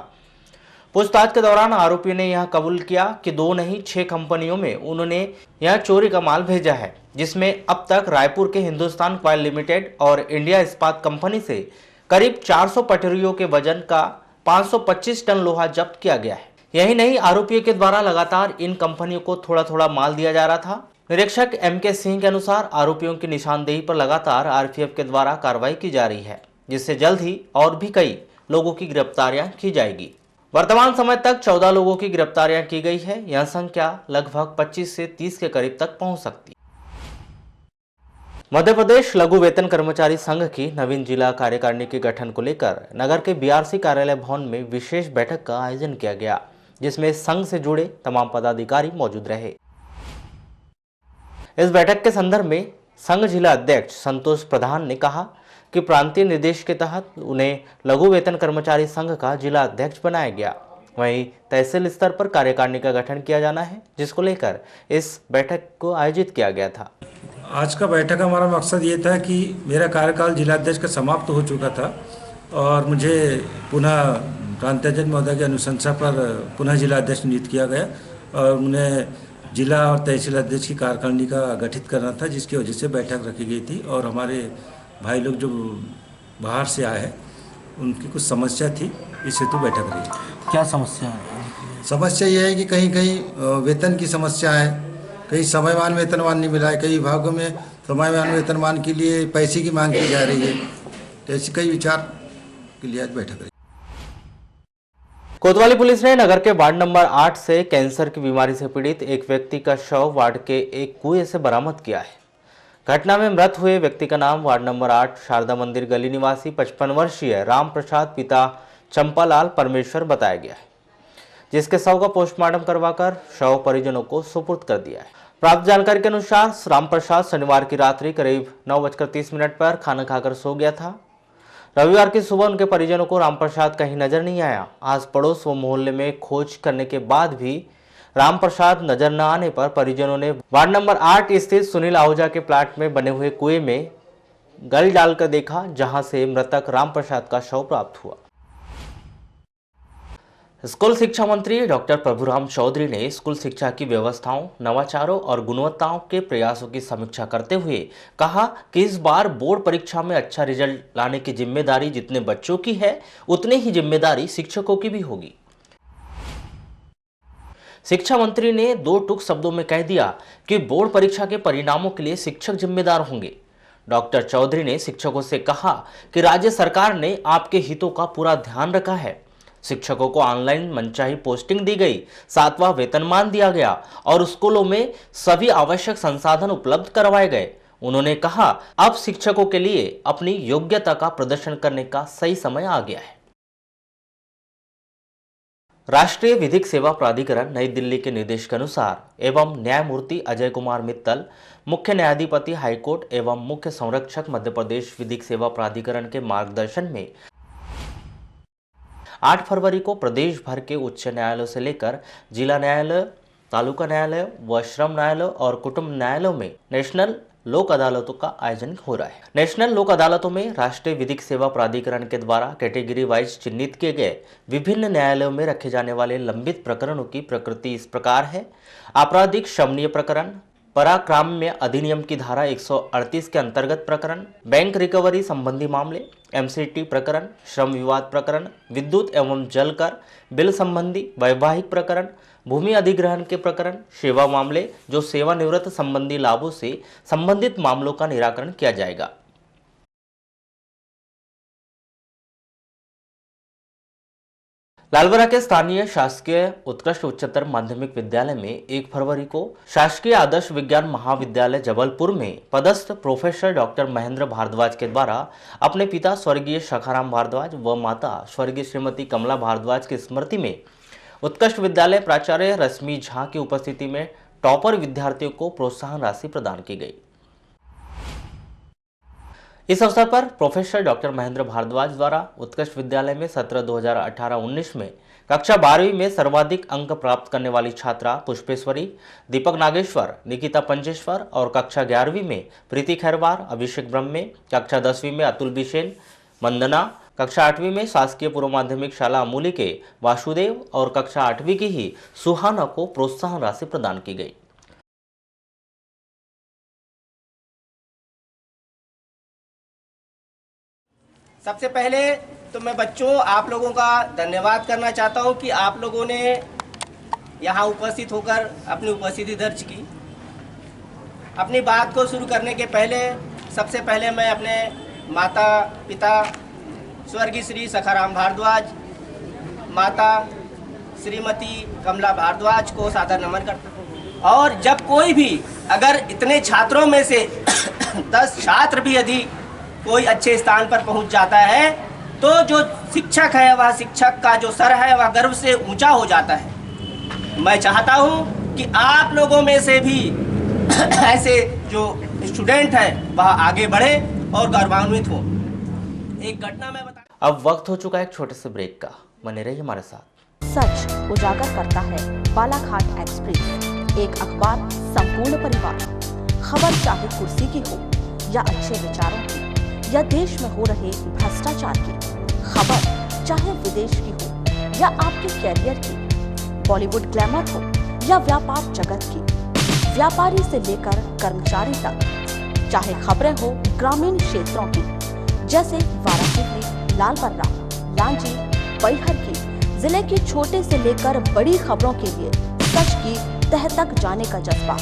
पूछताछ के दौरान आरोपी ने यह कबूल किया कि 2 नहीं 6 कंपनियों में उन्होंने यह चोरी का माल भेजा है, जिसमें अब तक रायपुर के हिंदुस्तान कॉयल लिमिटेड और इंडिया इस्पात कंपनी से करीब 400 पटरियों के वजन का 525 टन लोहा जब्त किया गया है। यही नहीं, आरोपियों के द्वारा लगातार इन कंपनियों को थोड़ा थोड़ा माल दिया जा रहा था। निरीक्षक एमके सिंह के अनुसार आरोपियों की निशानदेही पर लगातार आरपीएफ के द्वारा कार्रवाई की जा रही है, जिससे जल्द ही और भी कई लोगों की गिरफ्तारियां की जाएगी। वर्तमान समय तक 14 लोगों की गिरफ्तारियां की गई है। यह संख्या लगभग 25 से 30 के करीब तक पहुंच सकती है। मध्य प्रदेश लघु वेतन कर्मचारी संघ की नवीन जिला कार्यकारिणी के गठन को लेकर नगर के बीआरसी कार्यालय भवन में विशेष बैठक का आयोजन किया गया, जिसमें संघ से जुड़े तमाम पदाधिकारी मौजूद रहे। इस बैठक के संदर्भ में संघ जिला अध्यक्ष संतोष प्रधान ने कहा कि प्रांतीय निर्देश के तहत उन्हें लघु वेतन कर्मचारी संघ का जिला अध्यक्ष बनाया गया। वहीं तहसील स्तर पर कार्यकारिणी का गठन किया जाना है, जिसको लेकर इस बैठक को आयोजित किया गया था। आज का बैठक का हमारा मकसद ये था कि मेरा कार्यकाल जिलाध्यक्ष का समाप्त हो चुका था और मुझे पुनः प्रांताध्यक्ष महोदय की अनुशंसा पर पुनः जिलाध्यक्ष नियुक्त किया गया और उन्हें जिला और तहसील अध्यक्ष की कार्यकारिणी का गठित करना था, जिसकी वजह से बैठक रखी गई थी। और हमारे भाई लोग जो बाहर से आए हैं उनकी कुछ समस्या थी, इस हेतु बैठक रही। क्या समस्या है? समस्या ये है कि कहीं कहीं वेतन की समस्या है, कहीं समयमान वेतनमान नहीं मिला है, कई विभागों में समयमान वेतनमान के लिए पैसे की मांग की जा रही है। तो ऐसे कई विचार के लिए आज बैठक रही। कोतवाली पुलिस ने नगर के वार्ड नंबर 8 से कैंसर की बीमारी से पीड़ित एक व्यक्ति का शव वार्ड के एक कुएं से बरामद किया है। घटना में मृत हुए व्यक्ति का नाम वार्ड नंबर 8 शारदा मंदिर गली निवासी 55 वर्षीय राम प्रसाद पिता चंपालाल परमेश्वर बताया गया है, जिसके शव का पोस्टमार्टम करवाकर शव परिजनों को सुपुर्द कर दिया है। प्राप्त जानकारी के अनुसार राम प्रसाद शनिवार की रात्रि करीब 9:30 पर खाना खाकर सो गया था। रविवार की सुबह उनके परिजनों को रामप्रसाद कहीं नजर नहीं आया। आस पड़ोस व मोहल्ले में खोज करने के बाद भी रामप्रसाद नजर न आने पर परिजनों ने वार्ड नंबर 8 स्थित सुनील आहूजा के प्लाट में बने हुए कुएं में गल डालकर देखा, जहां से मृतक रामप्रसाद का शव प्राप्त हुआ। स्कूल शिक्षा मंत्री डॉक्टर प्रभुराम चौधरी ने स्कूल शिक्षा की व्यवस्थाओं, नवाचारों और गुणवत्ताओं के प्रयासों की समीक्षा करते हुए कहा कि इस बार बोर्ड परीक्षा में अच्छा रिजल्ट लाने की जिम्मेदारी जितने बच्चों की है, उतनी ही जिम्मेदारी शिक्षकों की भी होगी। शिक्षा मंत्री ने 2 टूक शब्दों में कह दिया कि बोर्ड परीक्षा के परिणामों के लिए शिक्षक जिम्मेदार होंगे। डॉक्टर चौधरी ने शिक्षकों से कहा कि राज्य सरकार ने आपके हितों का पूरा ध्यान रखा है। शिक्षकों को ऑनलाइन मनचाही पोस्टिंग दी गई, 7वां वेतनमान दिया गया और स्कूलों में सभी आवश्यक संसाधन उपलब्ध करवाए गए। उन्होंने कहा, अब शिक्षकों के लिए अपनी योग्यता का प्रदर्शन करने का सही समय आ गया है। राष्ट्रीय विधिक सेवा प्राधिकरण नई दिल्ली के निर्देश के अनुसार एवं न्यायमूर्ति अजय कुमार मित्तल, मुख्य न्यायाधिपति हाईकोर्ट एवं मुख्य संरक्षक मध्य प्रदेश विधिक सेवा प्राधिकरण के मार्गदर्शन में 8 फरवरी को प्रदेश भर के उच्च न्यायालयों से लेकर जिला न्यायालय, तालुका न्यायालय व श्रम न्यायालय और कुटुंब न्यायालयों में नेशनल लोक अदालतों का आयोजन हो रहा है। नेशनल लोक अदालतों में राष्ट्रीय विधिक सेवा प्राधिकरण के द्वारा कैटेगरी वाइज चिन्हित किए गए विभिन्न न्यायालयों में रखे जाने वाले लंबित प्रकरणों की प्रकृति इस प्रकार है। आपराधिक शमनीय प्रकरण, पराक्राम्य अधिनियम की धारा 138 के अंतर्गत प्रकरण, बैंक रिकवरी संबंधी मामले, एमसीटी प्रकरण, श्रम विवाद प्रकरण, विद्युत एवं जल कर, बिल संबंधी वैवाहिक प्रकरण, भूमि अधिग्रहण के प्रकरण, सेवा मामले जो सेवानिवृत्त संबंधी लाभों से संबंधित मामलों का निराकरण किया जाएगा। लालबरा के स्थानीय शासकीय उत्कृष्ट उच्चतर माध्यमिक विद्यालय में 1 फरवरी को शासकीय आदर्श विज्ञान महाविद्यालय जबलपुर में पदस्थ प्रोफेसर डॉक्टर महेंद्र भारद्वाज के द्वारा अपने पिता स्वर्गीय सखाराम भारद्वाज व माता स्वर्गीय श्रीमती कमला भारद्वाज की स्मृति में उत्कृष्ट विद्यालय प्राचार्य रश्मि झा की उपस्थिति में टॉपर विद्यार्थियों को प्रोत्साहन राशि प्रदान की गई। इस अवसर पर प्रोफेसर डॉक्टर महेंद्र भारद्वाज द्वारा उत्कृष्ट विद्यालय में सत्र 2018-19 में कक्षा 12वीं में सर्वाधिक अंक प्राप्त करने वाली छात्रा पुष्पेश्वरी, दीपक नागेश्वर, निकिता पंचेश्वर और कक्षा 11वीं में प्रीति खैरवार, अभिषेक ब्रह्मे, कक्षा 10वीं में अतुल बिसेन, वंदना, कक्षा 8वीं में शासकीय पूर्व माध्यमिक शाला अमूली के वासुदेव और कक्षा 8वीं की ही सुहाना को प्रोत्साहन राशि प्रदान की गई। सबसे पहले तो मैं बच्चों आप लोगों का धन्यवाद करना चाहता हूं कि आप लोगों ने यहां उपस्थित होकर अपनी उपस्थिति दर्ज की। अपनी बात को शुरू करने के पहले सबसे पहले मैं अपने माता पिता स्वर्गीय श्री सखाराम भारद्वाज, माता श्रीमती कमला भारद्वाज को सादर नमन करता हूँ। और जब कोई भी अगर इतने छात्रों में से 10 छात्र भी यदि कोई अच्छे स्थान पर पहुंच जाता है तो जो शिक्षक है वह शिक्षक का जो सर है वह गर्व से ऊंचा हो जाता है। मैं चाहता हूं कि आप लोगों में से भी ऐसे जो स्टूडेंट हैं वह आगे बढ़े और गौरवान्वित हो। एक घटना में बता। अब वक्त हो चुका है एक छोटे से ब्रेक का, बने रहिए हमारे साथ। सच उजागर करता है बालाघाट एक्सप्रेस, एक अखबार संपूर्ण परिवार। खबर चाहे कुर्सी की हो या अच्छे विचारों की या देश में हो रहे भ्रष्टाचार की, खबर चाहे विदेश की हो या आपके कैरियर की, बॉलीवुड ग्लैमर हो या व्यापार जगत की, व्यापारी से लेकर कर्मचारी तक, चाहे खबरें हो ग्रामीण क्षेत्रों की जैसे वाराणसी, लालबर्रा, लांजी, बैहर की, जिले के छोटे से लेकर बड़ी खबरों के लिए सच की तह तक जाने का जज्बा।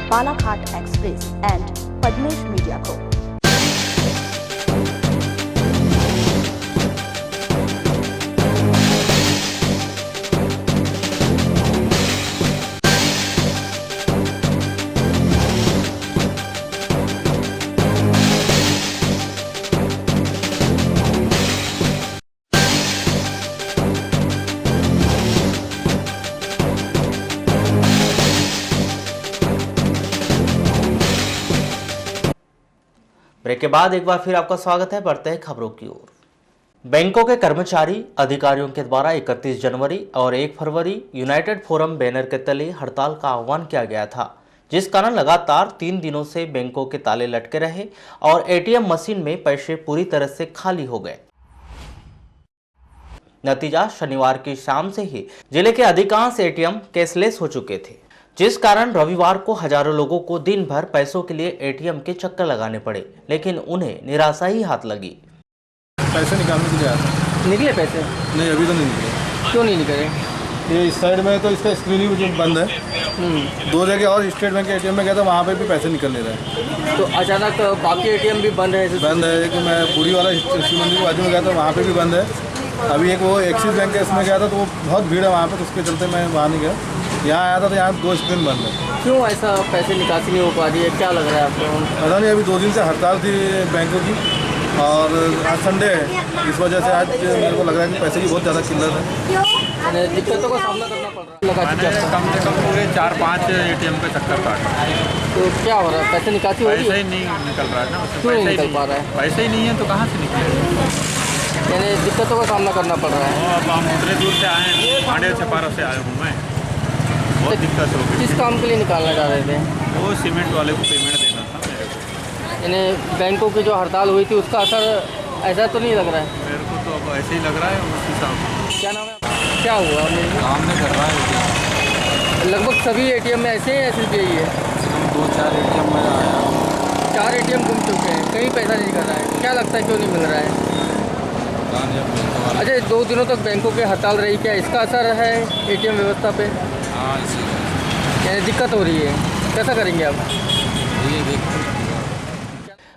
Balaghat express and Padmesh media को। ब्रेक के बाद एक बार फिर आपका स्वागत है। बढ़ते हैं खबरों की ओर। बैंकों के कर्मचारी अधिकारियों के द्वारा 31 जनवरी और 1 फरवरी यूनाइटेड फोरम बैनर के तले हड़ताल का आह्वान किया गया था, जिस कारण लगातार 3 दिनों से बैंकों के ताले लटके रहे और एटीएम मशीन में पैसे पूरी तरह से खाली हो गए। नतीजा शनिवार की शाम से ही जिले के अधिकांश एटीएम कैशलेस हो चुके थे, जिस कारण रविवार को हजारों लोगों को दिन भर पैसों के लिए एटीएम के चक्कर लगाने पड़े, लेकिन उन्हें निराशा ही हाथ लगी। पैसे निकालने के लिए आया था। निकले पैसे? नहीं, अभी तो नहीं निकले। क्यों नहीं निकले? ये इस साइड में तो इसका स्क्रीनिंग भी बंद है। 2 जगह और स्टेट बैंक के एटीएम में गया था, वहाँ पे भी पैसे निकल नहीं रहे। तो अचानक बाकी एटीएम भी बंद है? बंद है। कि मैं पूरी वाला शिव मंदिर के बाजू में गया था, वहाँ पे भी बंद है। अभी एक वो एक्सिस बैंक के इसमें गया था, तो वो बहुत भीड़ है वहाँ पे, तो उसके चलते मैं वहाँ नहीं गया। यहाँ आया था तो यहाँ 2 स्क्रीन बंद है। क्यों ऐसा पैसे निकासी नहीं हो पा रही है? क्या लग रहा है आपको? पता नहीं, अभी 2 दिन से हड़ताल थी बैंकों की और आज संडे है, इस वजह से आज मेरे को लग रहा है कि पैसे की बहुत ज़्यादा किल्लत है। दिक्कतों का सामना करना पड़ रहा है। मैंने कम से कम पूरे 4-5 एटीएम पे चक्कर काटा। तो क्या हो रहा है? पैसे निकासी हो रही है? पैसे ही नहीं निकल रहा है ना। क्यों नहीं निकल पा रहा है? पैसे ही नहीं है तो कहाँ से निकले? यानी दिक्कतों का सामना करना पड़ रहा है। अब हम उतने दूर से आए हैं, पांडे छपारा से आया हूँ मैं। बहुत दिक्कत हो गई। किस काम के लिए निकालना चाह रहे थे? वो सीमेंट वाले को पेमेंट देना था मेरे को। यानी बैंकों की जो हड़ताल हुई थी उसका असर ऐसा तो नहीं लग रहा है? मेरे को तो अब ऐसे ही लग रहा है उस हिसाब से। क्या नाम है? क्या हुआ? काम नहीं कर रहा है। लगभग सभी एटीएम में ऐसे ही SBI है। 2-4 एटीएम में आया। 4 एटीएम घूम चुके हैं, कहीं पैसा नहीं निकल रहा है। क्या लगता है क्यों नहीं मिल रहा है? अच्छा, 2 दिनों तक बैंकों की हड़ताल रही, क्या इसका असर है एटीएम व्यवस्था पे? हाँ, यानी दिक्कत हो रही है। कैसा करेंगे आप?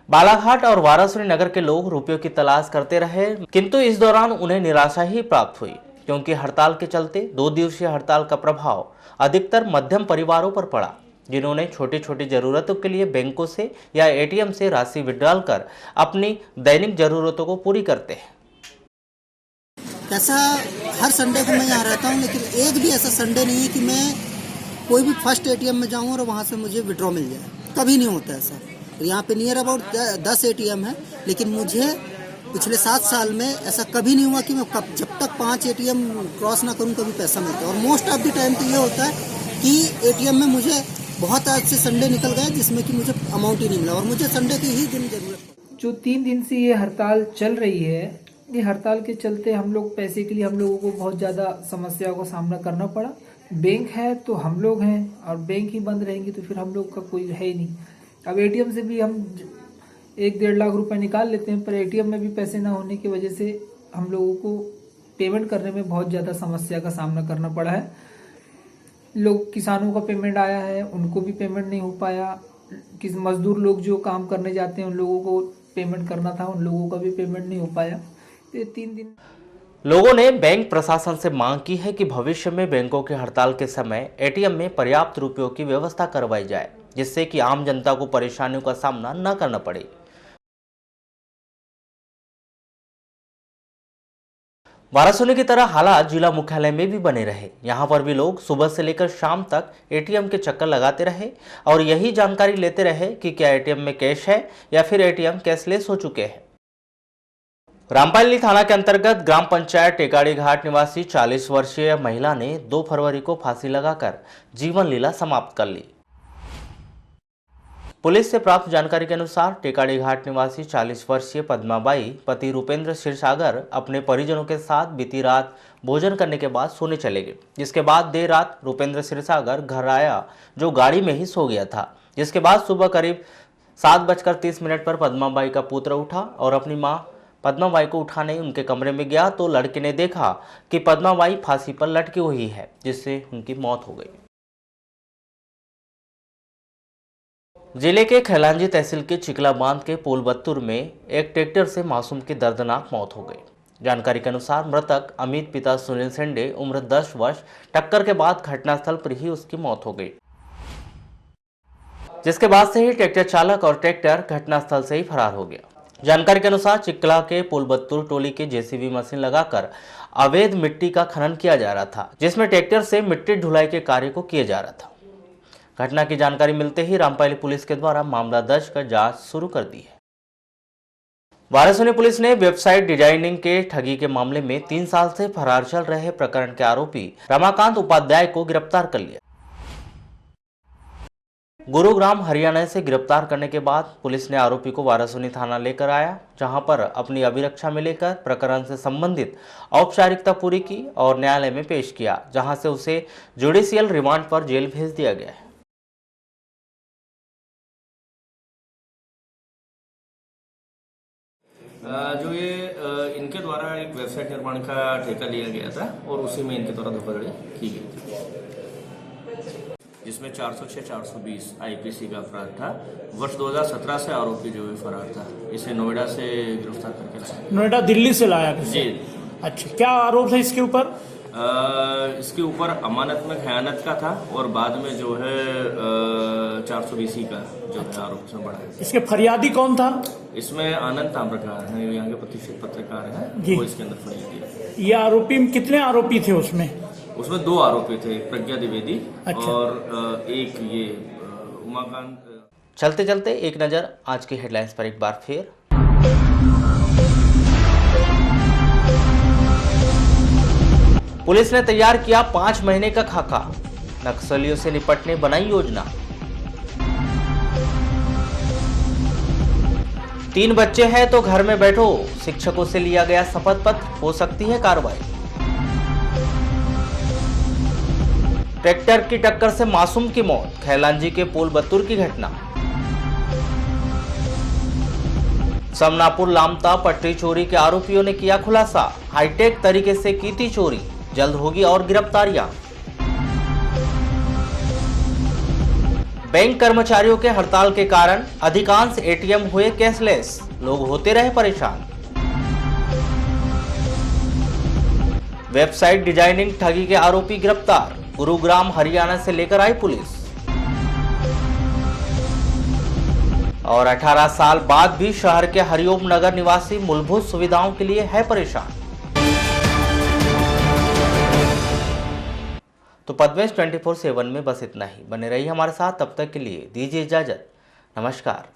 बालाघाट और वाराणसी नगर के लोग रुपयों की तलाश करते रहे, किंतु इस दौरान उन्हें निराशा ही प्राप्त हुई, क्योंकि हड़ताल के चलते 2 दिवसीय हड़ताल का प्रभाव अधिकतर मध्यम परिवारों पर पड़ा, जिन्होंने छोटी छोटी जरूरतों के लिए बैंकों से या एटीएम से राशि विड्रॉल कर अपनी दैनिक जरूरतों को पूरी करते हैं। ऐसा हर संडे को मैं यहाँ रहता हूँ, लेकिन एक भी ऐसा संडे नहीं है कि मैं कोई भी फर्स्ट एटीएम में जाऊँ और वहाँ से मुझे विड्रॉ मिल जाए। कभी नहीं होता ऐसा। तो यहाँ पे नियर अबाउट 10 एटीएम है, लेकिन मुझे पिछले 7 साल में ऐसा कभी नहीं हुआ कि मैं जब तक 5 एटीएम क्रॉस ना करूँ कभी पैसा मिलता है। और मोस्ट ऑफ द टाइम तो ये होता है कि एटीएम में मुझे बहुत आज से संडे निकल गए जिसमें कि मुझे अमाउंट ही नहीं मिला और मुझे संडे की ही दिन जरूरत। जो 3 दिन से ये हड़ताल चल रही है, ये हड़ताल के चलते हम लोग पैसे के लिए हम लोगों को बहुत ज़्यादा समस्याओं का सामना करना पड़ा। बैंक है तो हम लोग हैं और बैंक ही बंद रहेंगे तो फिर हम लोग का कोई है ही नहीं। अब एटीएम से भी हम 1-1.5 लाख रुपए निकाल लेते हैं, पर एटीएम में भी पैसे ना होने की वजह से हम लोगों को पेमेंट करने में बहुत ज़्यादा समस्या का सामना करना पड़ा है। लोग किसानों का पेमेंट आया है, उनको भी पेमेंट नहीं हो पाया। किस मजदूर लोग जो काम करने जाते हैं उन लोगों को पेमेंट करना था, उन लोगों का भी पेमेंट नहीं हो पाया। 3 दिन लोगों ने बैंक प्रशासन से मांग की है कि भविष्य में बैंकों की हड़ताल के समय एटीएम में पर्याप्त रुपयों की व्यवस्था करवाई जाए, जिससे कि आम जनता को परेशानियों का सामना न करना पड़े। वाराणसी की तरह हालात जिला मुख्यालय में भी बने रहे। यहाँ पर भी लोग सुबह से लेकर शाम तक एटीएम के चक्कर लगाते रहे और यही जानकारी लेते रहे कि क्या एटीएम में कैश है या फिर एटीएम कैशलेस हो चुके हैं। रामपाली थाना के अंतर्गत ग्राम पंचायत टेकाड़ी घाट निवासी 40 वर्षीय महिला ने 2 फरवरी को फांसी लगाकर जीवन लीला समाप्त कर ली। पुलिस से प्राप्त जानकारी के अनुसार टेकाड़ी घाट निवासी 40 वर्षीय पद्माबाई पति रुपेंद्र क्षीरसागर अपने परिजनों के साथ बीती रात भोजन करने के बाद सोने चले गए, जिसके बाद देर रात रुपेंद्र क्षीरसागर घर आया जो गाड़ी में ही सो गया था। जिसके बाद सुबह करीब 7:30 पर पद्माबाई का पुत्र उठा और अपनी मां पद्माबाई को उठाने उनके कमरे में गया तो लड़के ने देखा कि पद्माबाई फांसी पर लटकी हुई है, जिससे उनकी मौत हो गई। जिले के खैलांजी तहसील के चिकला बांध के पोलबत्तुर में एक ट्रैक्टर से मासूम की दर्दनाक मौत हो गई। जानकारी के अनुसार मृतक अमित पिता सुनील सेंडे उम्र 10 वर्ष टक्कर के बाद घटनास्थल पर ही उसकी मौत हो गई, जिसके बाद से ही ट्रैक्टर चालक और ट्रैक्टर घटनास्थल से ही फरार हो गया। जानकारी के अनुसार चिकला के पोलबत्तुर टोली के जेसीबी मशीन लगाकर अवैध मिट्टी का खनन किया जा रहा था, जिसमें ट्रैक्टर से मिट्टी ढुलाई के कार्य को किया जा रहा था। घटना की जानकारी मिलते ही रामपाली पुलिस के द्वारा मामला दर्ज कर जांच शुरू कर दी है। वाराणसी पुलिस ने वेबसाइट डिजाइनिंग के ठगी के मामले में 3 साल से फरार चल रहे प्रकरण के आरोपी रमाकांत उपाध्याय को गिरफ्तार कर लिया। गुरुग्राम हरियाणा से गिरफ्तार करने के बाद पुलिस ने आरोपी को वाराणसी थाना लेकर आया, जहां पर अपनी अभिरक्षा में लेकर प्रकरण से संबंधित औपचारिकता पूरी की और न्यायालय में पेश किया, जहां से उसे जुडिशियल रिमांड पर जेल भेज दिया गया है। जो ये इनके द्वारा एक वेबसाइट निर्माण का ठेका लिया गया था और उसी में इनके द्वारा धोखाधड़ी की गई थी, जिसमें 406 420 आईपीसी का अपराध था। वर्ष 2017 से आरोपी जो है फरार था। इसे नोएडा से गिरफ्तार करके लाया। नोएडा दिल्ली से लाया जी। अच्छा, क्या आरोप है इसके ऊपर? इसके ऊपर अमानत में खयानत का था और बाद में जो है 420 का जो है आरोप इसमें बढ़ा है। इसके फरियादी कौन था? इसमें आनंद ताम्रकार हैं, यहाँ के प्रतिष्ठित पत्रकार हैं, वो इसके अंदर फरियादी है। ये आरोपी, कितने आरोपी थे उसमें? उसमें 2 आरोपी थे, एक प्रज्ञा द्विवेदी और एक ये उमाकांत। चलते चलते एक नजर आज की हेडलाइंस पर एक बार फिर। पुलिस ने तैयार किया 5 महीने का खाका, नक्सलियों से निपटने बनाई योजना। 3 बच्चे हैं तो घर में बैठो, शिक्षकों से लिया गया शपथ पत्र, हो सकती है कार्रवाई। ट्रैक्टर की टक्कर से मासूम की मौत, खैलांजी के पोलबत्तुर की घटना। समनापुर लामता पट्टी चोरी के आरोपियों ने किया खुलासा, हाईटेक तरीके से की थी चोरी, जल्द होगी और गिरफ्तारियां। बैंक कर्मचारियों के हड़ताल के कारण अधिकांश एटीएम हुए कैशलेस, लोग होते रहे परेशान। वेबसाइट डिजाइनिंग ठगी के आरोपी गिरफ्तार, गुरुग्राम हरियाणा से लेकर आई पुलिस। और 18 साल बाद भी शहर के हरिओम नगर निवासी मूलभूत सुविधाओं के लिए है परेशान। तो पद्मेश 24/7 में बस इतना ही। बने रहिए हमारे साथ, तब तक के लिए दीजिए इजाजत। नमस्कार।